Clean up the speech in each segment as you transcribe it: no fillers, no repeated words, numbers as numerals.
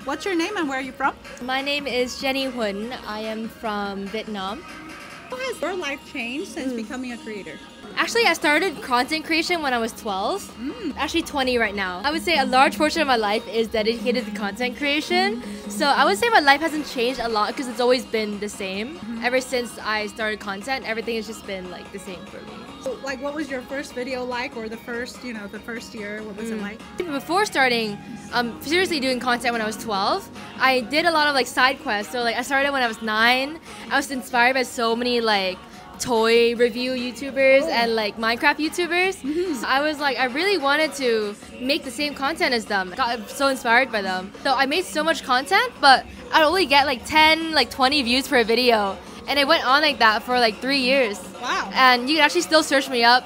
What's your name and where are you from? My name is Jenny Huynh. I am from Vietnam. How has your life changed since becoming a creator? Actually, I started content creation when I was 12. Actually 20 right now. I would say a large portion of my life is dedicated to content creation. So I would say my life hasn't changed a lot because it's always been the same. Ever since I started content, everything has just been like the same for me. So, like, what was your first video like, or the first year, what was it like? Before starting seriously doing content when I was 12, I did a lot of like side quests. So like I started when I was 9. I was inspired by so many like toy review YouTubers and like Minecraft YouTubers. So I was like, I really wanted to make the same content as them. Got so inspired by them. So I made so much content, but I'd only get like 10, like 20 views per video. And it went on like that for like 3 years. Wow. And you can actually still search me up.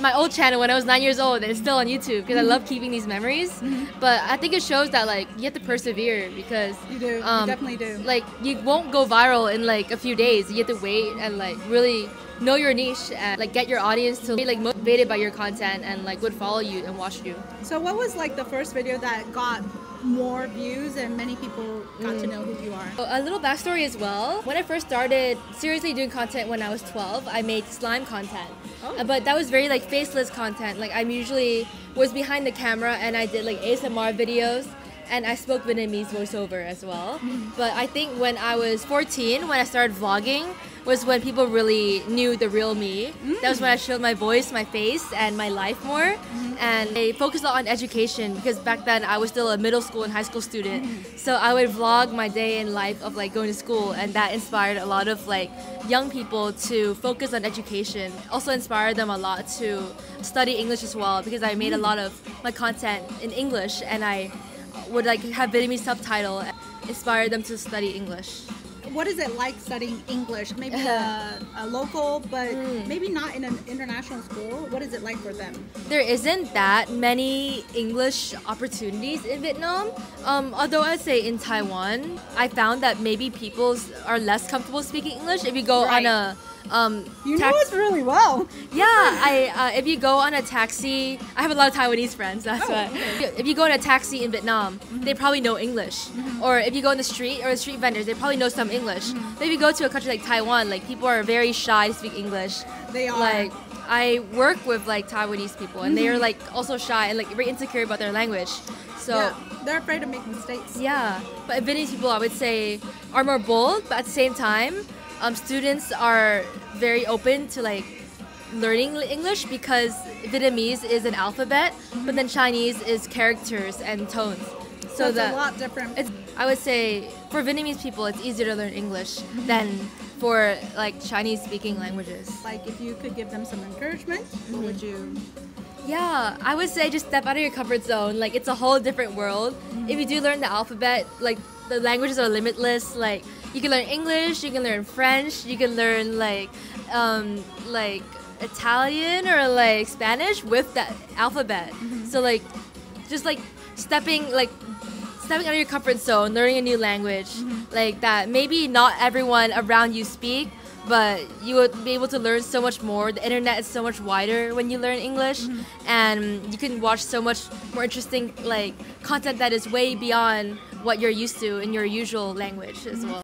My old channel when I was 9 years old, and it's still on YouTube because I love keeping these memories. But I think it shows that like you have to persevere because you do. You definitely do. Like you won't go viral in like a few days. You have to wait and like really know your niche and like get your audience to be like motivated by your content and like would follow you and watch you. So what was like the first video that got more views and many people got to know who you are? A little backstory as well. When I first started seriously doing content when I was 12, I made slime content. But that was very like faceless content. Like I usually was behind the camera and I did like ASMR videos and I spoke Vietnamese voiceover as well. But I think when I was 14, when I started vlogging, was when people really knew the real me. That was when I showed my voice, my face, and my life more. And I focused a lot on education because back then I was still a middle school and high school student. So I would vlog my day in life of like going to school, and that inspired a lot of like young people to focus on education. Also inspired them a lot to study English as well because I made a lot of my content in English and I would like have Vietnamese subtitle and inspire them to study English. What is it like studying English? Maybe a local, but maybe not in an international school. What is it like for them? There isn't that many English opportunities in Vietnam. Although I'd say in Taiwan, I found that maybe people are less comfortable speaking English if you go on a you know it really well. Yeah, if you go on a taxi, I have a lot of Taiwanese friends, that's why. If you go on a taxi in Vietnam, they probably know English. Or if you go on the street or the street vendors, they probably know some English. But if you go to a country like Taiwan, like people are very shy to speak English. They are. Like I work with like Taiwanese people and they are like also shy and like very insecure about their language. So they're afraid to make mistakes. Yeah, but Vietnamese people I would say are more bold, but at the same time, students are very open to like learning English because Vietnamese is an alphabet, but then Chinese is characters and tones. So it's a lot different. I would say for Vietnamese people, it's easier to learn English than for like Chinese speaking languages. Like if you could give them some encouragement, what would you? Yeah, I would say just step out of your comfort zone. Like it's a whole different world. If you do learn the alphabet, like the languages are limitless. Like you can learn English, you can learn French, you can learn like Italian or like Spanish with that alphabet. So like just like stepping out of your comfort zone, learning a new language like that. Maybe not everyone around you speak, but you would be able to learn so much more. The internet is so much wider when you learn English, and you can watch so much more interesting like content that is way beyond what you're used to in your usual language as well.